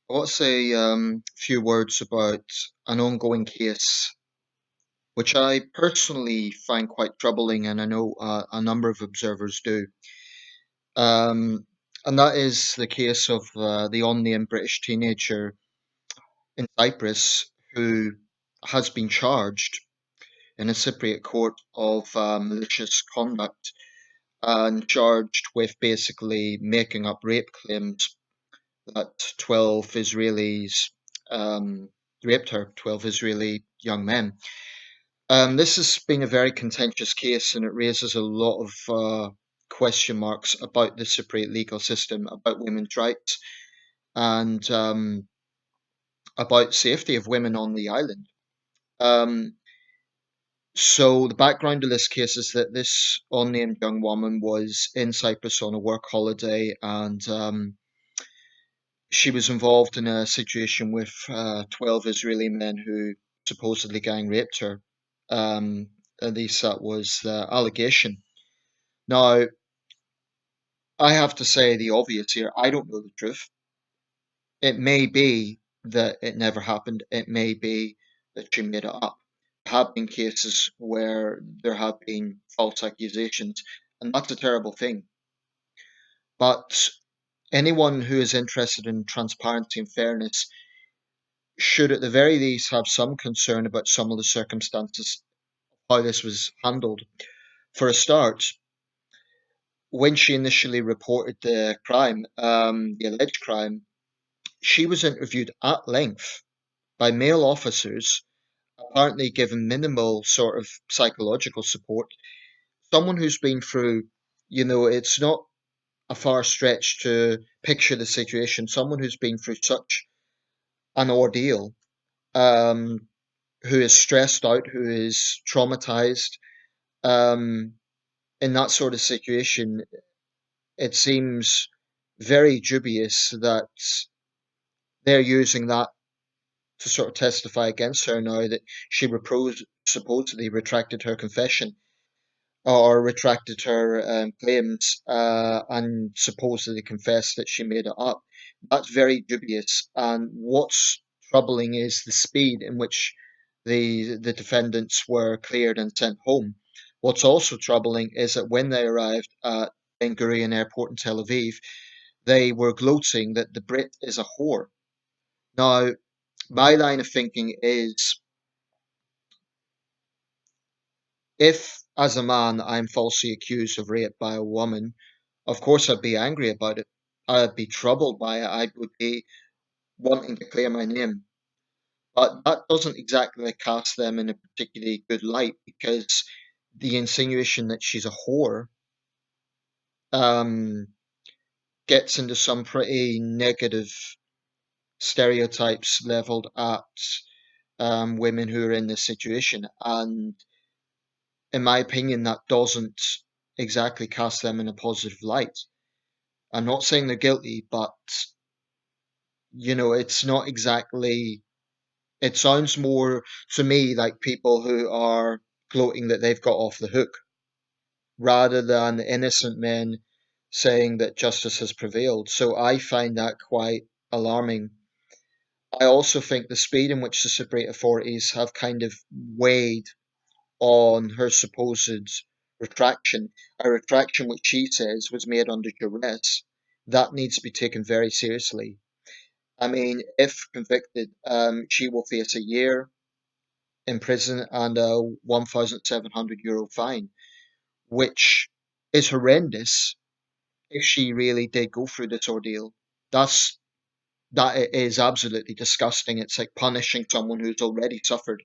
I want to say few words about an ongoing case, which I personally find quite troubling, and I know a number of observers do. Um, and that is the case of the unnamed British teenager in Cyprus who has been charged in a Cypriot court of malicious conduct and charged with basically making up rape claims that 12 Israelis um, raped her, 12 Israeli young men. This has been a very contentious case and it raises a lot of question marks about the Cypriot legal system, about women's rights, and about safety of women on the island. Um, so the background of this case is that this unnamed young woman was in Cyprus on a work holiday and she was involved in a situation with 12 Israeli men who supposedly gang raped her. Um, at least that was the allegation. Now, I have to say the obvious here. I don't know the truth. It may be that it never happened. It may be that she made it up. There have been cases where there have been false accusations, and that's a terrible thing. But anyone who is interested in transparency and fairness should at the very least have some concern about some of the circumstances, how this was handled. For a start, when she initially reported the crime, the alleged crime, she was interviewed at length by male officers, apparently given minimal sort of psychological support. Someone who's been through, it's not a far stretch to picture the situation. Someone who's been through such an ordeal, um, who is stressed out, who is traumatized, um, in that sort of situation, it seems very dubious that they're using that to sort of testify against her now that she supposedly retracted her confession or retracted her claims and supposedly confessed that she made it up. That's very dubious. And what's troubling is the speed in which the defendants were cleared and sent home. What's also troubling is that when they arrived at Ben Gurion Airport in Tel Aviv, they were gloating that the Brit is a whore. Now, my line of thinking is if, as a man, I'm falsely accused of rape by a woman, of course I'd be angry about it. I'd be troubled by it. I would be wanting to clear my name. But that doesn't exactly cast them in a particularly good light because the insinuation that she's a whore um, gets into some pretty negative stereotypes leveled at women who are in this situation. And in my opinion, that doesn't exactly cast them in a positive light. I'm not saying they're guilty, but it's not exactly. It sounds more to me like people who are gloating that they've got off the hook rather than innocent men saying that justice has prevailed. So I find that quite alarming. I also think the speed in which the Cypriot authorities have kind of weighed on her supposed retraction, a retraction which she says was made under duress, that needs to be taken very seriously. I mean, if convicted, she will face a year in prison and a €1,700 fine, which is horrendous if she really did go through this ordeal. That's that is absolutely disgusting. It's like punishing someone who's already suffered.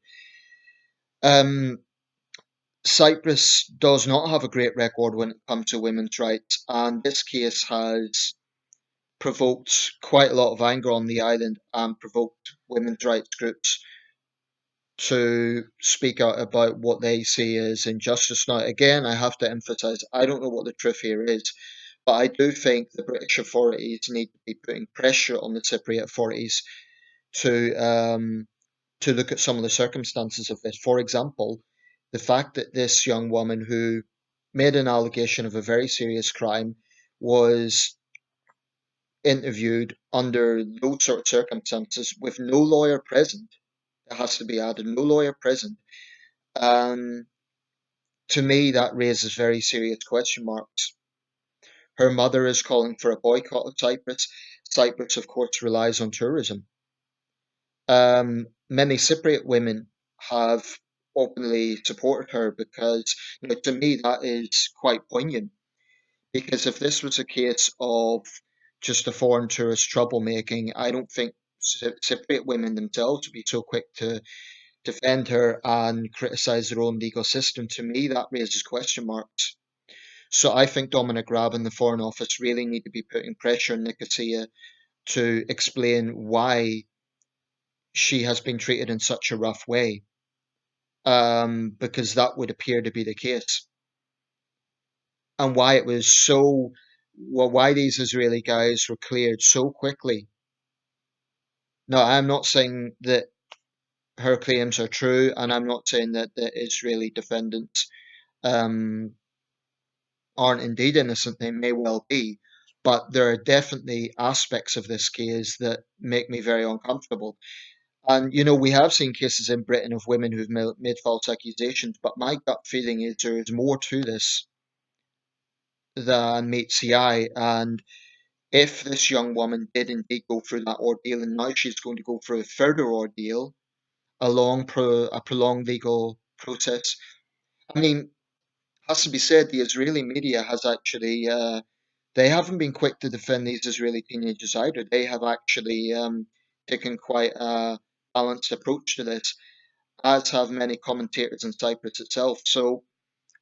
Um, Cyprus does not have a great record when it comes to women's rights, and this case has provoked quite a lot of anger on the island and provoked women's rights groups to speak out about what they see as injustice. Now, again, I have to emphasize, I don't know what the truth here is, but I do think the British authorities need to be putting pressure on the Cypriot authorities to um, to look at some of the circumstances of this. For example, the fact that this young woman who made an allegation of a very serious crime was interviewed under those sort of circumstances with no lawyer present. It has to be added, no lawyer present. Um, to me, that raises very serious question marks. Her mother is calling for a boycott of Cyprus. Cyprus, of course, relies on tourism. Many Cypriot women have openly supported her because, to me, that is quite poignant. Because if this was a case of just a foreign tourist troublemaking, I don't think Cypriot women themselves would be so quick to defend her and criticize their own legal system. To me, that raises question marks. So I think Dominic Raab and the Foreign Office really need to be putting pressure on Nicosia to explain why she has been treated in such a rough way, because that would appear to be the case, and why it was so, well, why these Israeli guys were cleared so quickly. Now, I'm not saying that her claims are true, and I'm not saying that the Israeli defendants um, aren't indeed innocent. They may well be, but there are definitely aspects of this case that make me very uncomfortable. And, we have seen cases in Britain of women who've made false accusations, but my gut feeling is there is more to this than meets the eye. And if this young woman did indeed go through that ordeal, and now she's going to go through a further ordeal, a prolonged legal process, I mean, has to be said, the Israeli media has actually, they haven't been quick to defend these Israeli teenagers either. They have actually taken quite a balanced approach to this, as have many commentators in Cyprus itself. So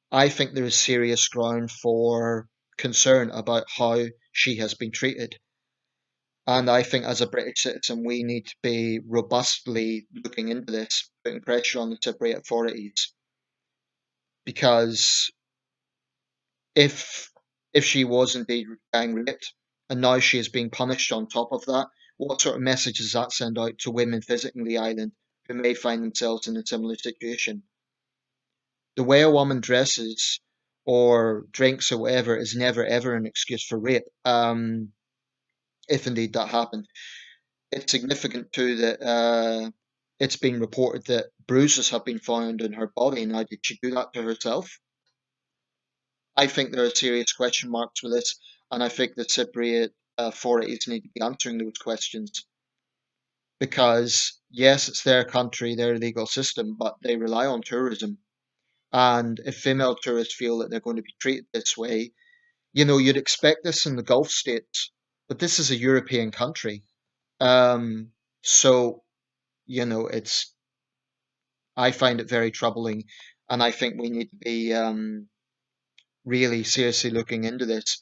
I think there is serious ground for concern about how she has been treated. And I think as a British citizen, we need to be robustly looking into this, putting pressure on the Cypriot authorities. Because if if she was indeed gang raped and now she is being punished on top of that, what sort of message does that send out to women visiting the island who may find themselves in a similar situation? The way a woman dresses or drinks or whatever is never ever an excuse for rape. If indeed that happened, it's significant too that it's been reported that bruises have been found in her body. Now, did she do that to herself? I think there are serious question marks with this, and I think the Cypriot authorities need to be answering those questions because, yes, it's their country, their legal system, but they rely on tourism. And if female tourists feel that they're going to be treated this way, you'd expect this in the Gulf states, but this is a European country. Um, so, it's, I find it very troubling, and I think we need to be really seriously looking into this.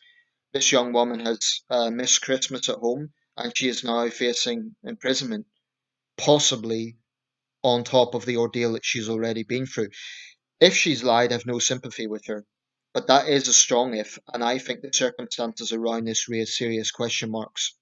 This young woman has missed Christmas at home, and she is now facing imprisonment, possibly on top of the ordeal that she's already been through. If she's lied, I have no sympathy with her. But that is a strong if, and I think the circumstances around this raise serious question marks.